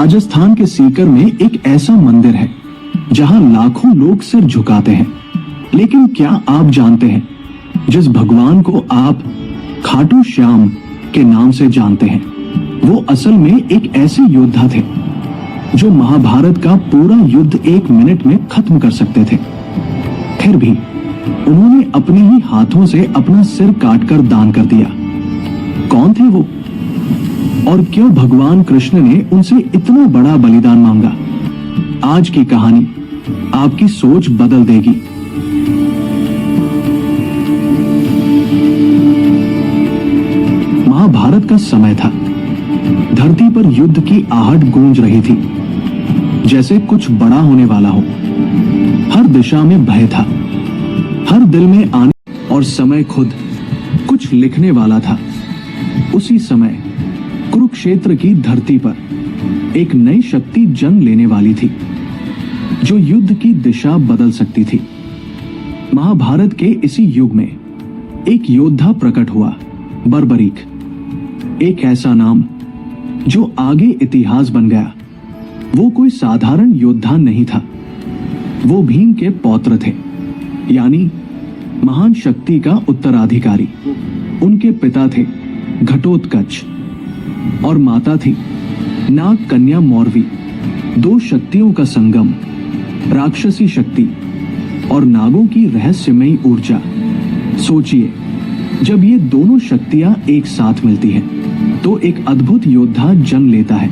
राजस्थान के सीकर में एक ऐसा मंदिर है जहां लाखों लोग सिर झुकाते हैं। लेकिन क्या आप जानते हैं, जिस भगवान को आप खाटू श्याम के नाम से जानते हैं, वो असल में एक ऐसे योद्धा थे जो महाभारत का पूरा युद्ध 1 मिनट में खत्म कर सकते थे। फिर भी उन्होंने अपने ही हाथों से अपना सिर काटकर दान कर दिया। कौन थे वो, और क्यों भगवान कृष्ण ने उनसे इतना बड़ा बलिदान मांगा? आज की कहानी आपकी सोच बदल देगी। महाभारत का समय था। धरती पर युद्ध की आहट गूंज रही थी, जैसे कुछ बड़ा होने वाला हो। हर दिशा में भय था, हर दिल में आने और समय खुद कुछ लिखने वाला था। उसी समय कुरुक्षेत्र की धरती पर एक नई शक्ति जन्म लेने वाली थी, जो युद्ध की दिशा बदल सकती थी। महाभारत के इसी युग में एक योद्धा प्रकट हुआ, बर्बरीक। एक ऐसा नाम जो आगे इतिहास बन गया। वो कोई साधारण योद्धा नहीं था, वो भीम के पौत्र थे, यानी महान शक्ति का उत्तराधिकारी। उनके पिता थे घटोत्कच और माता थी नाग कन्या मौरवी। दो शक्तियों का संगम, राक्षसी शक्ति और नागों की रहस्यमयी ऊर्जा। सोचिए, जब ये दोनों शक्तियां एक साथ मिलती हैं तो एक अद्भुत योद्धा जन्म लेता है।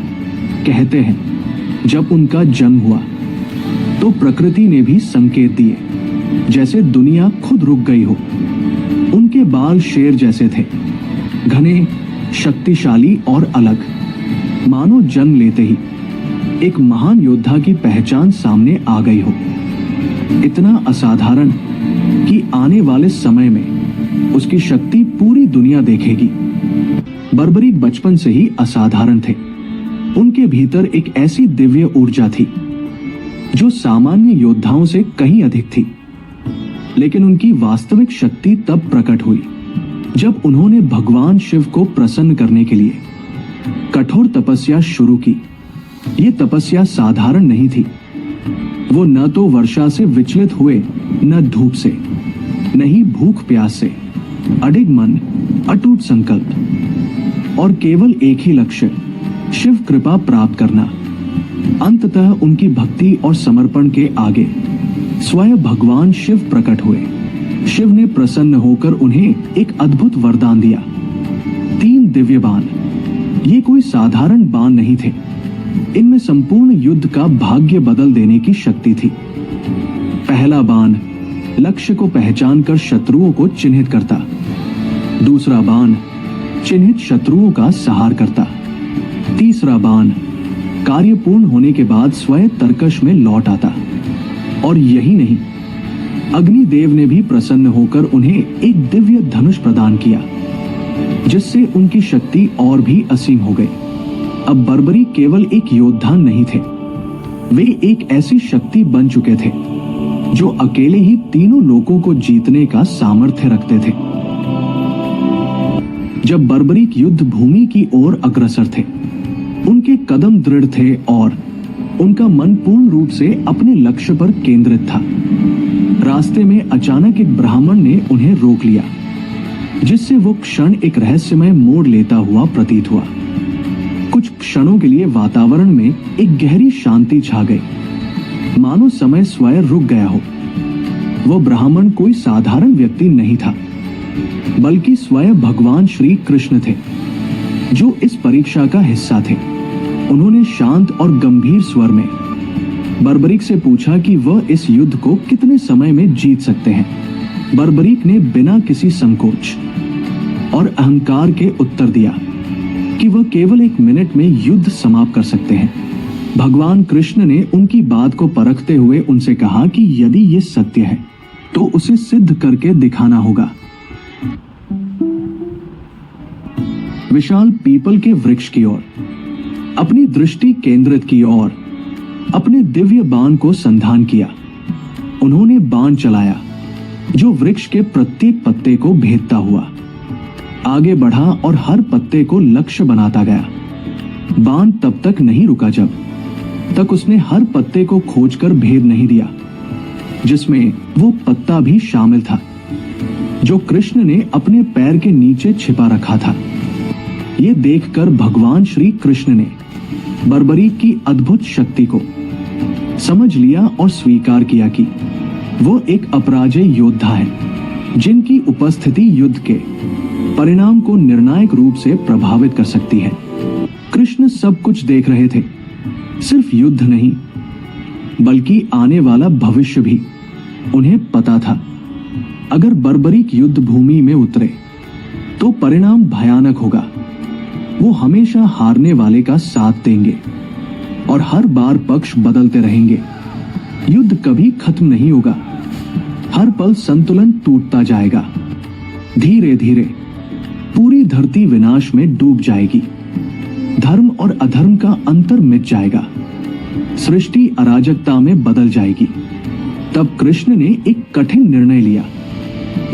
कहते हैं, जब उनका जन्म हुआ तो प्रकृति ने भी संकेत दिए, जैसे दुनिया खुद रुक गई हो। उनके बाल शेर जैसे थे, घने, शक्तिशाली और अलग। मानो जन्म लेते ही एक महान योद्धा की पहचान सामने आ गई हो। इतना असाधारण कि आने वाले समय में उसकी शक्ति पूरी दुनिया देखेगी। बर्बरीक बचपन से ही असाधारण थे। उनके भीतर एक ऐसी दिव्य ऊर्जा थी जो सामान्य योद्धाओं से कहीं अधिक थी। लेकिन उनकी वास्तविक शक्ति तब प्रकट हुई जब उन्होंने भगवान शिव को प्रसन्न करने के लिए कठोर तपस्या शुरू की। ये तपस्या साधारण नहीं थी। वो न तो वर्षा से विचलित हुए, न धूप से, न ही भूख प्यास से। अडिग मन, अटूट संकल्प और केवल एक ही लक्ष्य, शिव कृपा प्राप्त करना। अंततः उनकी भक्ति और समर्पण के आगे स्वयं भगवान शिव प्रकट हुए। शिव ने प्रसन्न होकर उन्हें एक अद्भुत वरदान दिया, 3 दिव्य बाण। ये कोई साधारण बाण नहीं थे, इनमें संपूर्ण युद्ध का भाग्य बदल देने की शक्ति थी। पहला बाण लक्ष्य को पहचानकर शत्रुओं को चिन्हित करता। दूसरा बाण चिन्हित शत्रुओं का संहार करता। तीसरा बाण कार्य पूर्ण होने के बाद स्वयं तर्कश में लौट आता। और यही नहीं, अग्निदेव ने भी प्रसन्न होकर उन्हें एक दिव्य धनुष प्रदान किया, जिससे उनकी शक्ति और भी असीम हो गई। अब बर्बरीक केवल एक योद्धा नहीं थे, वे एक ऐसी शक्ति बन चुके थे जो अकेले ही तीनों लोकों को जीतने का सामर्थ्य रखते थे। जब बर्बरीक युद्ध भूमि की ओर अग्रसर थे, उनके कदम दृढ़ थे और उनका मन पूर्ण रूप से अपने लक्ष्य पर केंद्रित था। रास्ते में अचानक एक ब्राह्मण ने उन्हें रोक लिया, जिससे वो क्षण एक रहस्यमय मोड़ लेता हुआ प्रतीत हुआ। कुछ क्षणों के लिए वातावरण में एक गहरी शांति छा गई, मानो समय स्वयं रुक गया हो। वो ब्राह्मण कोई साधारण व्यक्ति नहीं था, बल्कि स्वयं भगवान श्री कृष्ण थे, जो इस परीक्षा का हिस्सा थे। उन्होंने शांत और गंभीर स्वर में बर्बरीक से पूछा कि वह इस युद्ध को कितने समय में जीत सकते हैं। बर्बरीक ने बिना किसी संकोच और अहंकार के उत्तर दिया कि वह केवल 1 मिनट में युद्ध समाप्त कर सकते हैं। भगवान कृष्ण ने उनकी बात को परखते हुए उनसे कहा कि यदि ये सत्य है तो उसे सिद्ध करके दिखाना होगा। विशाल पीपल के वृक्ष की ओर अपनी दृष्टि केंद्रित की और अपने दिव्य बाण को संधान किया। उन्होंने बाण चलाया, जो वृक्ष के प्रत्येक पत्ते को भेदता हुआ आगे बढ़ा और हर पत्ते को लक्ष्य बनाता गया। बाण तब तक नहीं रुका जब तक उसने हर पत्ते को खोजकर भेद नहीं दिया, जिसमें वो पत्ता भी शामिल था जो कृष्ण ने अपने पैर के नीचे छिपा रखा था। ये देखकर भगवान श्री कृष्ण ने बर्बरीक की अद्भुत शक्ति को समझ लिया और स्वीकार किया कि वो एक अपराजय योद्धा है, जिनकी उपस्थिति युद्ध के परिणाम को निर्णायक रूप से प्रभावित कर सकती है। कृष्ण सब कुछ देख रहे थे, सिर्फ युद्ध नहीं बल्कि आने वाला भविष्य भी। उन्हें पता था अगर बर्बरीक युद्ध भूमि में उतरे तो परिणाम भयानक होगा। वो हमेशा हारने वाले का साथ देंगे और हर बार पक्ष बदलते रहेंगे। युद्ध कभी खत्म नहीं होगा, हर पल संतुलन टूटता जाएगा। धीरे धीरे पूरी धरती विनाश में डूब जाएगी, धर्म और अधर्म का अंतर मिट जाएगा, सृष्टि अराजकता में बदल जाएगी। तब कृष्ण ने एक कठिन निर्णय लिया,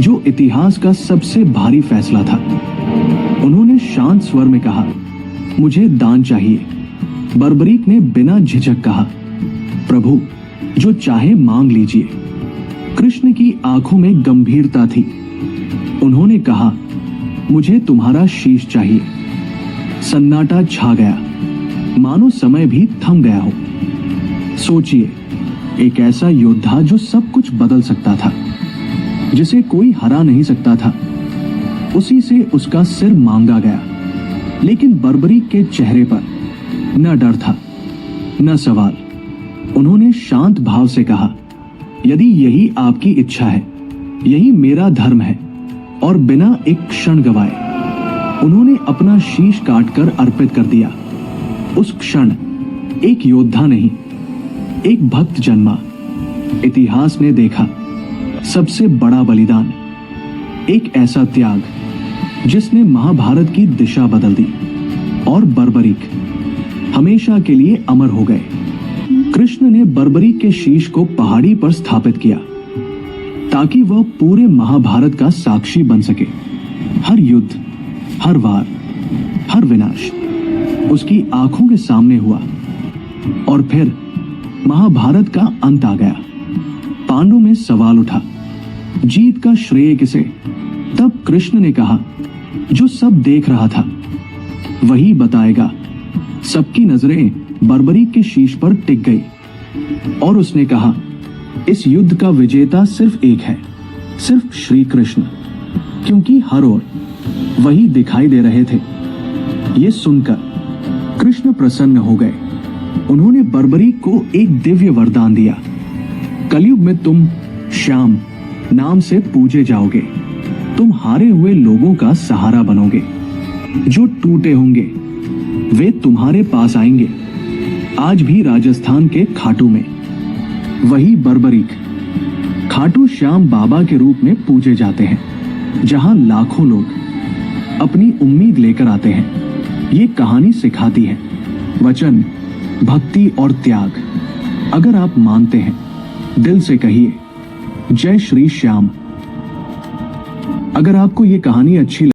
जो इतिहास का सबसे भारी फैसला था। उन्होंने शांत स्वर में कहा, मुझे दान चाहिए। बर्बरीक ने बिना झिझक कहा, प्रभु जो चाहे मांग लीजिए। कृष्ण की आंखों में गंभीरता थी। उन्होंने कहा, मुझे तुम्हारा शीश चाहिए। सन्नाटा छा गया, मानो समय भी थम गया हो। सोचिए, एक ऐसा योद्धा जो सब कुछ बदल सकता था, जिसे कोई हरा नहीं सकता था, उसी से उसका सिर मांगा गया। लेकिन बर्बरीक के चेहरे पर न डर था न सवाल। उन्होंने शांत भाव से कहा, यदि यही आपकी इच्छा है, यही मेरा धर्म है। और बिना एक क्षण गवाए उन्होंने अपना शीश काटकर अर्पित कर दिया। उस क्षण एक योद्धा नहीं, एक भक्त जन्मा। इतिहास ने देखा सबसे बड़ा बलिदान, एक ऐसा त्याग जिसने महाभारत की दिशा बदल दी। और बर्बरीक हमेशा के लिए अमर हो गए। कृष्ण ने बर्बरीक के शीश को पहाड़ी पर स्थापित किया ताकि वह पूरे महाभारत का साक्षी बन सके। हर युद्ध, हर वार, हर विनाश उसकी आंखों के सामने हुआ। और फिर महाभारत का अंत आ गया। पांडु में सवाल उठा, जीत का श्रेय किसे? तब कृष्ण ने कहा, जो सब देख रहा था वही बताएगा। सबकी नजरें बर्बरीक के शीश पर टिक गई और उसने कहा, इस युद्ध का विजेता सिर्फ एक है, सिर्फ श्री कृष्ण, क्योंकि हर ओर वही दिखाई दे रहे थे। ये सुनकर कृष्ण प्रसन्न हो गए। उन्होंने बर्बरीक को एक दिव्य वरदान दिया, कलयुग में तुम श्याम नाम से पूजे जाओगे। तुम हारे हुए लोगों का सहारा बनोगे। जो टूटे होंगे वे तुम्हारे पास आएंगे। आज भी राजस्थान के खाटू में वही बर्बरीक खाटू श्याम बाबा के रूप में पूजे जाते हैं, जहां लाखों लोग अपनी उम्मीद लेकर आते हैं। ये कहानी सिखाती है वचन, भक्ति और त्याग। अगर आप मानते हैं, दिल से कहिए, जय श्री श्याम। अगर आपको ये कहानी अच्छी